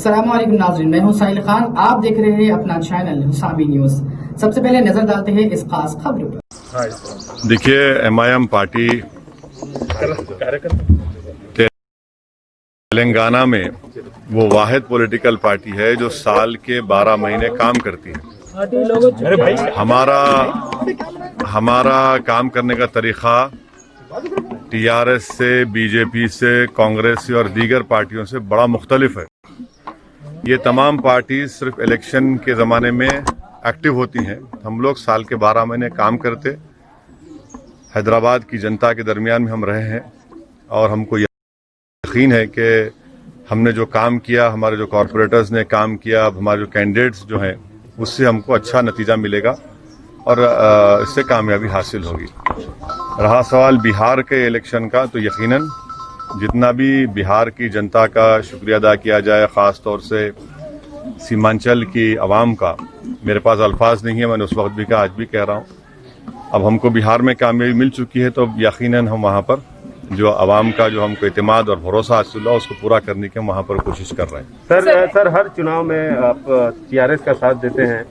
अस्सलामुअलैकुम नाज़रीन, मैं हूं साहिल खान। आप देख रहे हैं अपना चैनल हुसाबी न्यूज। सबसे पहले नजर डालते हैं इस खास खबरों पर। देखिए, MIM पार्टी तेलंगाना में वो वाहिद पॉलिटिकल पार्टी है जो साल के 12 महीने काम करती है। हमारा काम करने का तरीका TRS से, BJP से, कांग्रेस से और दीगर पार्टियों से बड़ा मुख्तलिफ है। ये तमाम पार्टी सिर्फ इलेक्शन के ज़माने में एक्टिव होती हैं। हम लोग साल के 12 महीने काम करते हैदराबाद की जनता के दरमियान में हम रहे हैं और हमको यकीन है कि हमने जो काम किया, हमारे जो कॉरपोरेटर्स ने काम किया, अब हमारे जो कैंडिडेट्स जो हैं उससे हमको अच्छा नतीजा मिलेगा और इससे कामयाबी हासिल होगी। रहा सवाल बिहार के इलेक्शन का, तो यकीनन जितना भी बिहार की जनता का शुक्रिया अदा किया जाए, ख़ास तौर से सीमांचल की आवाम का, मेरे पास अल्फाज नहीं है। मैंने उस वक्त भी कहा, आज भी कह रहा हूँ। अब हमको बिहार में कामयाबी मिल चुकी है तो यकीनन हम वहाँ पर जो आवाम का जो हमको एतमाद और भरोसा हासिल हुआ उसको पूरा करने की हम वहाँ पर कोशिश कर रहे हैं। सर हर चुनाव में आप TRS का साथ देते हैं,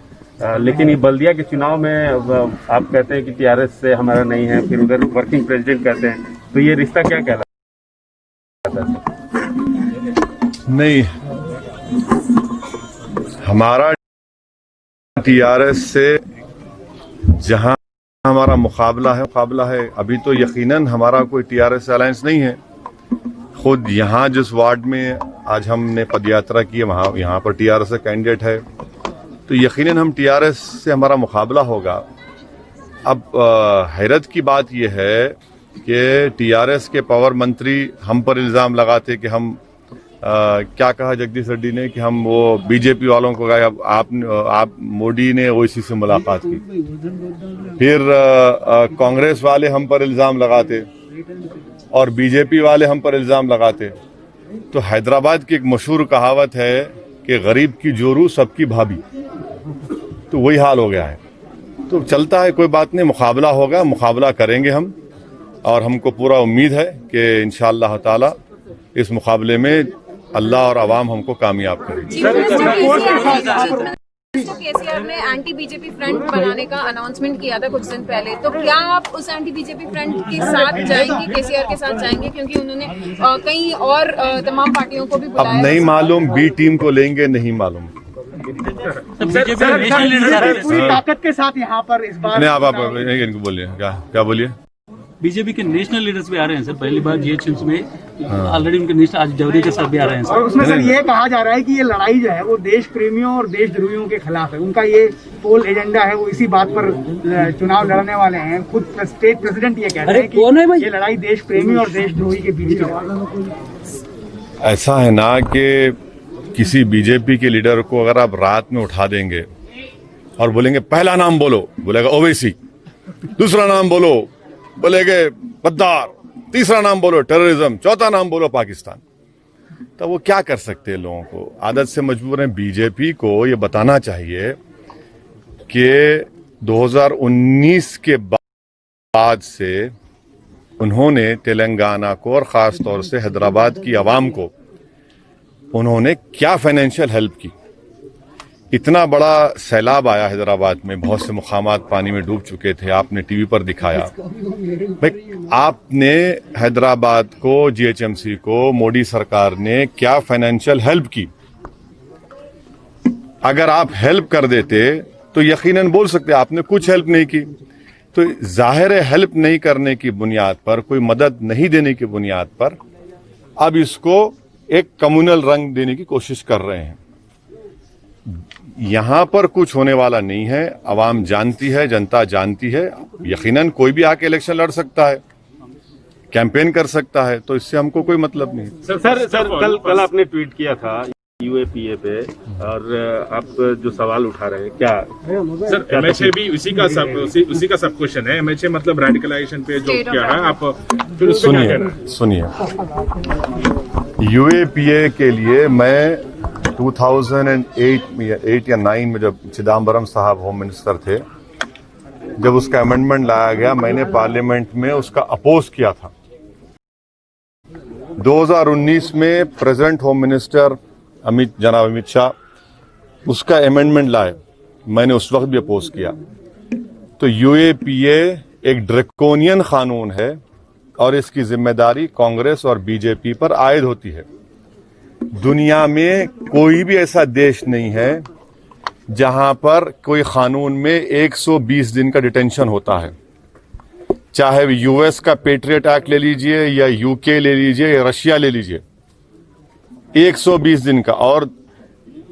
लेकिन ये बल्दिया के चुनाव में आप कहते हैं कि TRS से हमारा नहीं है, फिर उधर वर्किंग प्रेसिडेंट कहते हैं, तो ये रिश्ता क्या कहलाता है? नहीं, हमारा TRS से जहां हमारा मुकाबला है। अभी तो यकीनन हमारा कोई TRS अलायंस नहीं है। खुद यहाँ जिस वार्ड में आज हमने पदयात्रा की है, वहाँ यहाँ पर TRS का कैंडिडेट है, तो यकीनन हम TRS से हमारा मुकाबला होगा। अब हैरत की बात यह है कि TRS के पावर मंत्री हम पर इल्ज़ाम लगाते कि हम क्या कहा जगदीश रेड्डी ने कि हम वो BJP वालों को गए, आप मोदी ने ओवैसी से मुलाकात की। फिर कांग्रेस वाले हम पर इल्ज़ाम लगाते और BJP वाले हम पर इल्ज़ाम लगाते। तो हैदराबाद की एक मशहूर कहावत है कि गरीब की जोरू सबकी भाभी, तो वही हाल हो गया है। तो चलता है, कोई बात नहीं, मुकाबला होगा, मुकाबला करेंगे हम और हमको पूरा उम्मीद है कि इंशाअल्लाह ताला इस मुकाबले में अल्लाह और आवाम हमको कामयाब करेगी। KCR ने एंटी BJP फ्रंट बनाने का अनाउंसमेंट किया था कुछ दिन पहले, तो क्या आप उस एंटी BJP फ्रंट के साथ जाएंगे, KCR के साथ जाएंगे? क्योंकि उन्होंने कई और तमाम पार्टियों को भी बुलाया। अब नहीं मालूम, B टीम को लेंगे, नहीं मालूम। पूरी ताकत के साथ यहाँ पर इस बार आप इनको बोलिए, क्या बोलिए? BJP के नेशनल लीडर्स भी आ रहे हैं सर, पहली बार GH में ऑलरेडी उनके नेशनल, आज जावड़ेकर साहब भी आ रहे हैं सर। और उसमें सर ये कहा जा रहा है कि ये लड़ाई जो है वो देश प्रेमियों और देशद्रोहियों के खिलाफ है। उनका ये पोल एजेंडा है, वो इसी बात पर चुनाव लड़ने वाले हैं। खुद स्टेट प्रेसिडेंट ये कहते हैं कि ये लड़ाई देश प्रेमी और देशद्रोही के बीच है। ऐसा है ना कि किसी BJP के लीडर को अगर आप रात में उठा देंगे और बोलेंगे पहला नाम बोलो, बोलेगा ओवैसी, दूसरा नाम बोलो, बोलेगे गद्दार, तीसरा नाम बोलो टेररिज्म, चौथा नाम बोलो पाकिस्तान, तो वो क्या कर सकते हैं? लोगों को आदत से मजबूर हैं। BJP को ये बताना चाहिए कि 2019 के बाद से उन्होंने तेलंगाना को और ख़ास तौर से हैदराबाद की आवाम को उन्होंने क्या फाइनेंशियल हेल्प की। इतना बड़ा सैलाब आया हैदराबाद में, बहुत से मुकामात पानी में डूब चुके थे, आपने टीवी पर दिखाया। भाई, आपने हैदराबाद को, GHMC को मोदी सरकार ने क्या फाइनेंशियल हेल्प की? अगर आप हेल्प कर देते तो यकीनन बोल सकते आपने कुछ हेल्प नहीं की। तो जाहिर है हेल्प नहीं करने की बुनियाद पर, कोई मदद नहीं देने की बुनियाद पर अब इसको एक कम्युनल रंग देने की कोशिश कर रहे हैं। यहां पर कुछ होने वाला नहीं है। आवाम जानती है, जनता जानती है। यकीनन कोई भी आके इलेक्शन लड़ सकता है, कैंपेन कर सकता है, तो इससे हमको कोई मतलब नहीं। सर कल आपने ट्वीट किया था UAPA पे, और आप जो सवाल उठा रहे हैं, क्या सर MHA भी उसी का सब क्वेश्चन है। MHA मतलब रेडिकलाइजेशन पे जो क्या है, आप फिर सुनिए, UAPA के लिए मैं 2008 या 9 में जब चिदम्बरम साहब होम मिनिस्टर थे, जब उसका अमेंडमेंट लाया गया, मैंने पार्लियामेंट में उसका अपोज किया था। 2019 में प्रेजेंट होम मिनिस्टर जनाब अमित शाह उसका अमेंडमेंट लाए, मैंने उस वक्त भी अपोज किया। तो यूएपीए एक ड्रैकोनियन कानून है और इसकी जिम्मेदारी कांग्रेस और बीजेपी पर आयद होती है। दुनिया में कोई भी ऐसा देश नहीं है जहां पर कोई कानून में 120 दिन का डिटेंशन होता है। चाहे यूएस का पेट्रियट एक्ट ले लीजिए या यूके ले लीजिए या रशिया ले लीजिए, 120 दिन का। और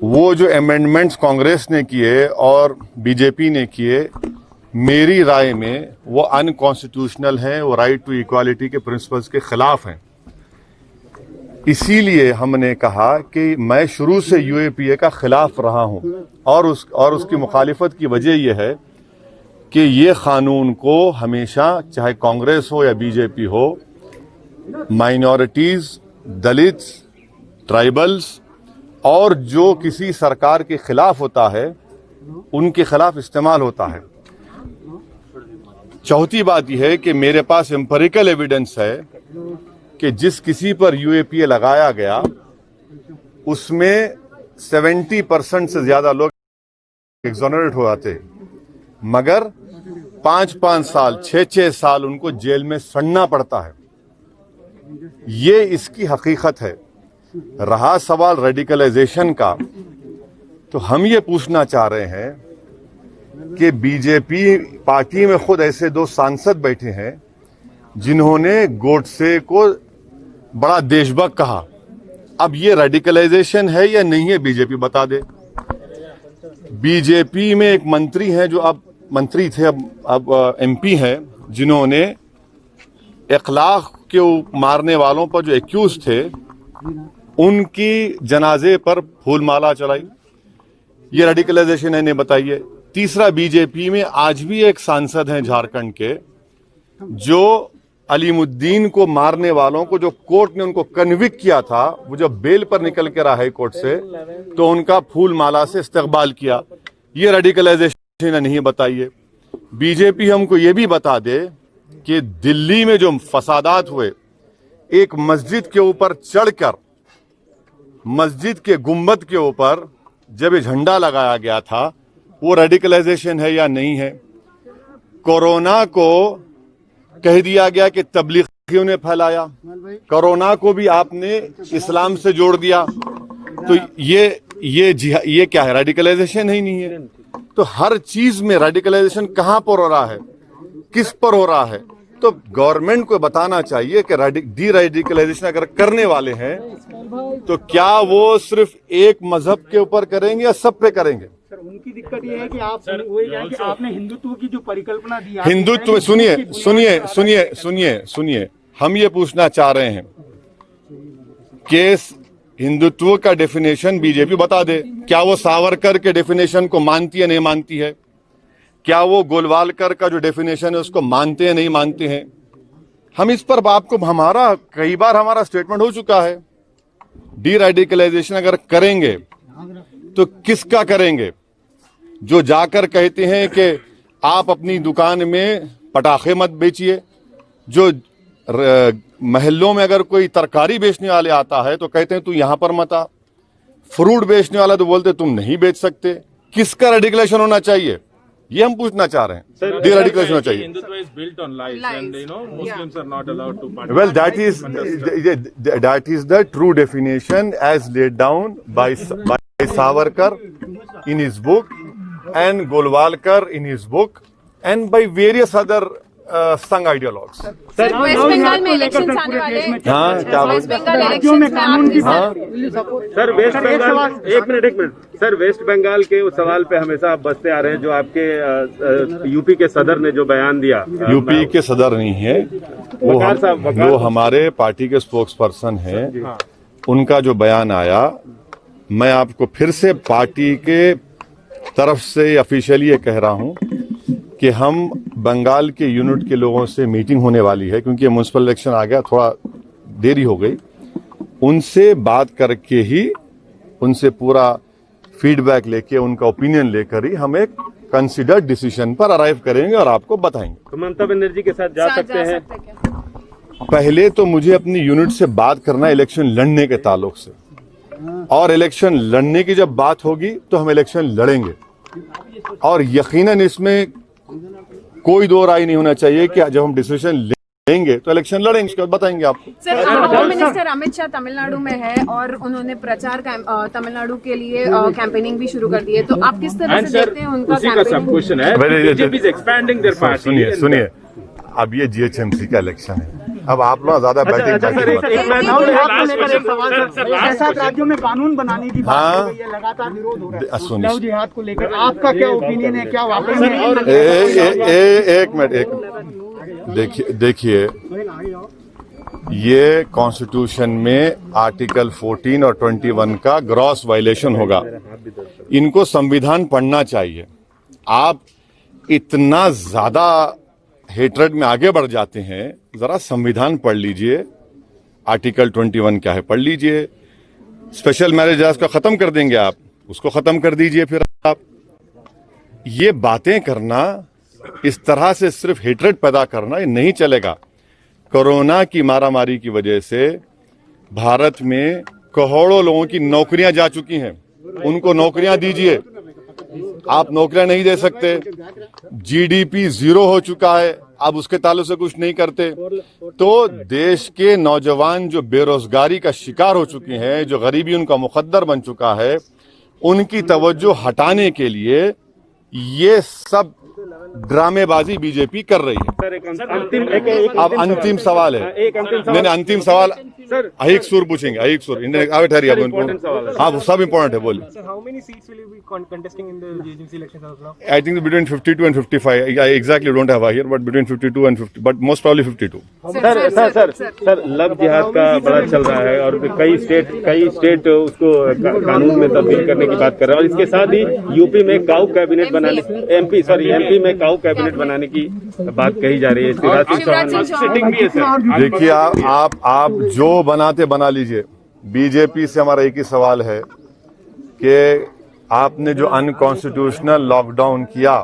वो जो अमेंडमेंट्स कांग्रेस ने किए और बीजेपी ने किए, मेरी राय में वो अनकॉन्स्टिट्यूशनल हैं, वो राइट टू इक्वालिटी के प्रिंसिपल्स के खिलाफ हैं। इसीलिए हमने कहा कि मैं शुरू से यूएपीए का खिलाफ रहा हूं और उसकी मुखालिफत की वजह यह है कि ये कानून को हमेशा, चाहे कांग्रेस हो या बीजेपी हो, माइनॉरिटीज, दलित्स, ट्राइबल्स और जो किसी सरकार के खिलाफ होता है उनके खिलाफ इस्तेमाल होता है। चौथी बात यह है कि मेरे पास एम्पिरिकल एविडेंस है कि जिस किसी पर यूएपीए लगाया गया उसमें 70% से ज्यादा लोग एक्सोनरेट हो जाते, मगर 5-5 साल, 6-6 साल उनको जेल में सड़ना पड़ता है। ये इसकी हकीकत है। रहा सवाल रेडिकलाइजेशन का, तो हम ये पूछना चाह रहे हैं कि बीजेपी पार्टी में खुद ऐसे 2 सांसद बैठे हैं जिन्होंने गोडसे को बड़ा देशभक्त कहा। अब ये रेडिकलाइजेशन है या नहीं है, बीजेपी बता दे। बीजेपी में एक मंत्री हैं जो अब मंत्री थे, अब एमपी हैं, जिन्होंने इखलाक के मारने वालों पर जो एक्यूज थे उनकी जनाजे पर फूल माला चलाई। ये रेडिकलाइजेशन है, नहीं बताइए। तीसरा, बीजेपी में आज भी एक सांसद हैं झारखंड के जो अलीमुद्दीन को मारने वालों को, जो कोर्ट ने उनको कन्विक्ट किया था, वो जब बेल पर निकल कर आए हाई कोर्ट से तो उनका फूल माला से इस्तकबाल किया। ये रेडिकलाइजेशन है, नहीं बताइए। बीजेपी हमको ये भी बता दे कि दिल्ली में जो फसादात हुए, एक मस्जिद के ऊपर चढ़कर मस्जिद के गुंबद के ऊपर जब ये झंडा लगाया गया था, वो रेडिकलाइजेशन है या नहीं है। कोरोना को कह दिया गया कि तबलीगियों ने फैलाया, कोरोना को भी आपने इस्लाम से जोड़ दिया, तो ये क्या है, रेडिकलाइजेशन ही नहीं है। तो हर चीज में रेडिकलाइजेशन कहां पर हो रहा है, किस पर हो रहा है। तो गवर्नमेंट को बताना चाहिए कि डी रेडिकलाइजेशन अगर करने वाले हैं तो क्या वो सिर्फ एक मजहब के ऊपर करेंगे या सब पे करेंगे। सर, उनकी दिक्कत ये है कि आपने हिंदुत्व की जो परिकल्पना दी, हिंदुत्व, सुनिए, हम ये पूछना चाह रहे हैं कि हिंदुत्व का डेफिनेशन बीजेपी बता दे। क्या वो सावरकर के डेफिनेशन को मानती है, नहीं मानती है? क्या वो गोलवालकर का जो डेफिनेशन है उसको मानते हैं, नहीं मानते हैं? हम इस पर आपको, कई बार हमारा स्टेटमेंट हो चुका है। डी रेडिकलाइजेशन अगर करेंगे तो किसका करेंगे? जो जाकर कहते हैं कि आप अपनी दुकान में पटाखे मत बेचिए, जो महल्लों में अगर कोई तरकारी बेचने वाले आता है तो कहते हैं तू यहां पर मत आ, फ्रूट बेचने वाला तो बोलते तुम नहीं बेच सकते। किसका रेडिकलेशन होना चाहिए, ये हम पूछना चाह रहे हैं। डी रेडिकलेशन होना चाहिए। Hindutva is built on lies, and Muslims are not allowed to participate. Well, that is the true definition as laid down by Savarkar in his book and Golwalkar in his book and by various other संघ ideologues. Sir, waste Bengal में election आने वाले हैं। हाँ, क्या waste Bengal election में आपके साथ सर, वेस्ट बंगाल, एक मिनट सर, वेस्ट बंगाल के उस सवाल पे हमेशा आप बसते आ रहे हैं जो आपके यूपी के सदर ने जो बयान दिया। यूपी के सदर नहीं है वो हमारे पार्टी के स्पोक्स पर्सन हैं। उनका जो बयान आया, मैं आपको फिर से पार्टी के तरफ से ऑफिशियली ये कह रहा हूं कि हम बंगाल के यूनिट के लोगों से मीटिंग होने वाली है, क्योंकि म्युनिसिपल इलेक्शन आ गया, थोड़ा देरी हो गई। उनसे बात करके ही, उनसे पूरा फीडबैक लेके, उनका ओपिनियन लेकर ही हम एक कंसिडर्ड डिसीजन पर अराइव करेंगे और आपको बताएंगे। तो ममता बनर्जी के साथ जा सकते हैं? पहले तो मुझे अपनी यूनिट से बात करना इलेक्शन लड़ने के ताल्लुक से। और इलेक्शन लड़ने की जब बात होगी तो हम इलेक्शन लड़ेंगे, और यकीनन इसमें कोई दो राय नहीं होना चाहिए कि जब हम डिसीजन लेंगे तो इलेक्शन लड़ेंगे, उसके बाद बताएंगे आपको। Sir, home minister Amit Shah Tamil Nadu में है और उन्होंने प्रचार तमिलनाडु के लिए कैंपेनिंग भी शुरू कर दी है, तो आप किस तरह से देखते हैं उनका क्वेश्चन है BJP is expanding there party. सुनिए, अब ये जीएचएमसी का इलेक्शन है, अब आप लोग ज्यादा बैटिंग ऐसा राज्यों में कानून बनाने की बात हो रही है, लगातार विरोध हो रहा है लव जिहाद को लेकर, आपका क्या ओपिनियन है? क्या वाकई में? एक मिनट, देखिए ये कॉन्स्टिट्यूशन में आर्टिकल 14 और 21 का ग्रॉस वायलेशन होगा। इनको संविधान पढ़ना चाहिए। आप इतना ज्यादा हेट्रेड में आगे बढ़ जाते हैं, जरा संविधान पढ़ लीजिए, आर्टिकल 21 क्या है पढ़ लीजिए। स्पेशल मैरिज एक्ट का खत्म कर देंगे आप, उसको खत्म कर दीजिए। फिर आप ये बातें करना, इस तरह से सिर्फ हेट्रेड पैदा करना, ये नहीं चलेगा। कोरोना की मारामारी की वजह से भारत में करोड़ों लोगों की नौकरियां जा चुकी हैं, उनको नौकरियां दीजिए। आप नौकरियां नहीं दे सकते, जीडीपी 0 हो चुका है, आप उसके ताल्लुक से कुछ नहीं करते, तो देश के नौजवान जो बेरोजगारी का शिकार हो चुके हैं, जो गरीबी उनका मुकद्दर बन चुका है, उनकी तवज्जो हटाने के लिए ये सब ड्रामेबाजी बीजेपी कर रही है। अब अंतिम सवाल है, नहीं अंतिम सवाल एक सुर पूछेंगे, एक सुर ठहरिए, हाँ सब इम्पोर्टेंट है, बोलिए। I think between 52 and 55, I exactly don't have here, but between 52 and 50, but most probably 52। Sir love जिहाद का बड़ा चल रहा है और कई स्टेट उसको कानून में तब्दील करने की बात कर रहे हैं, और इसके साथ ही यूपी में काऊ कैबिनेट बनाने, एमपी में काऊ कैबिनेट बनाने की बात कही जा रही है। देखिए आप जो बनाते बना लीजिए। बीजेपी से हमारा एक ही सवाल है कि आपने जो अनकॉन्स्टिट्यूशनल लॉकडाउन किया,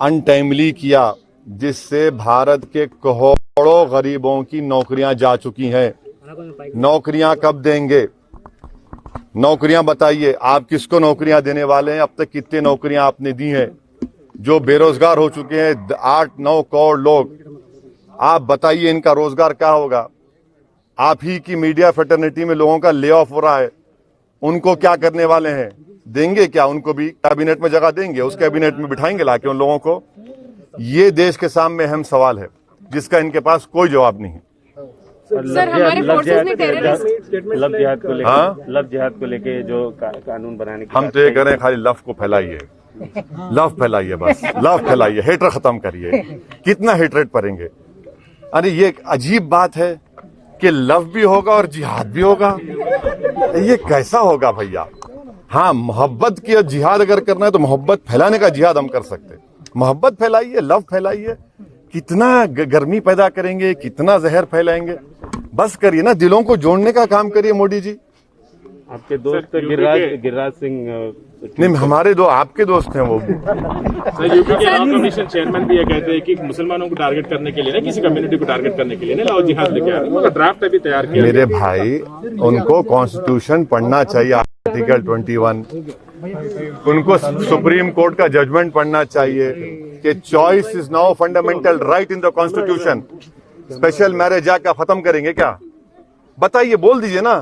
अनटाइमली किया, जिससे भारत के करोड़ों गरीबों की नौकरियां जा चुकी हैं, नौकरियां कब देंगे? नौकरियां बताइए, आप किसको नौकरियां देने वाले हैं? अब तक कितने नौकरियां आपने दी हैं? जो बेरोजगार हो चुके हैं 8-9 करोड़ लोग, आप बताइए इनका रोजगार क्या होगा? आप ही की मीडिया फेटर्निटी में लोगों का ले ऑफ हो रहा है, उनको क्या करने वाले हैं? देंगे क्या? उनको भी कैबिनेट में जगह देंगे, उस कैबिनेट में बिठाएंगे लाके उन लोगों को? ये देश के सामने अहम सवाल है जिसका इनके पास कोई जवाब नहीं है। सर, हमारे फोर्सेस ने लव जिहाद को लेके जो कानून बनाने की हम तो ये कह रहे हैं, खाली लव को फैलाइए, लव फैलाइए, बस लव फैलाइए, हेटर खत्म करिए। कितना हेटरेट करेंगे? अरे ये एक अजीब बात है कि लव भी होगा और जिहाद भी होगा, ये कैसा होगा भैया? हाँ, मोहब्बत की जिहाद अगर करना है तो मोहब्बत फैलाने का जिहाद हम कर सकते हैं। मोहब्बत फैलाइए, लव फैलाइए, कितना गर्मी पैदा करेंगे, कितना जहर फैलाएंगे? बस करिए ना, दिलों को जोड़ने का काम करिए मोदी जी। आपके दोस्त गिरिराज सिंह नहीं, हमारे आपके दोस्त हैं वो। सर, यूपी के लॉ कमीशन चेयरमैन भी ये कहते हैं कि मुसलमानों को टारगेट करने के लिए ना, किसी कम्युनिटी को टारगेट करने के लिए ना, लव जिहाद लेके आ रहे हैं, मतलब ड्राफ्ट अभी तैयार किया। मेरे भाई, उनको कॉन्स्टिट्यूशन पढ़ना चाहिए, आर्टिकल 21, उनको सुप्रीम कोर्ट का जजमेंट पढ़ना चाहिए कि choice is now fundamental right in the constitution. Special marriage act का खत्म करेंगे क्या? बताइए, बोल दीजिए ना।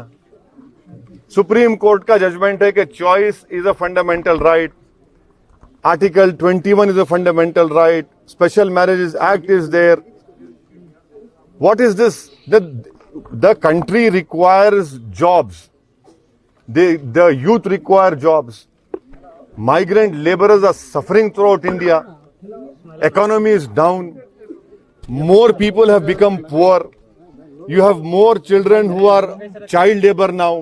सुप्रीम कोर्ट का जजमेंट है कि choice is a fundamental right, article 21 is a fundamental right, special marriage act is there. What is this? The country requires jobs, the youth require jobs. Migrant laborers are suffering throughout India. Economy is down. More people have become poor. You have more children who are child labor now.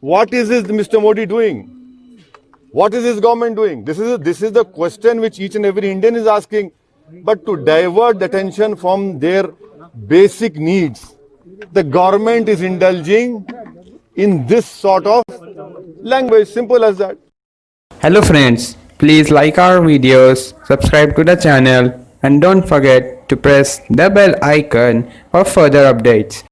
What is this Mr. Modi doing? What is his government doing? This is the question which each and every Indian is asking. But to divert the attention from their basic needs, the government is indulging in this sort of language. Simple as that. Hello friends, please like our videos, subscribe to the channel and don't forget to press the bell icon for further updates.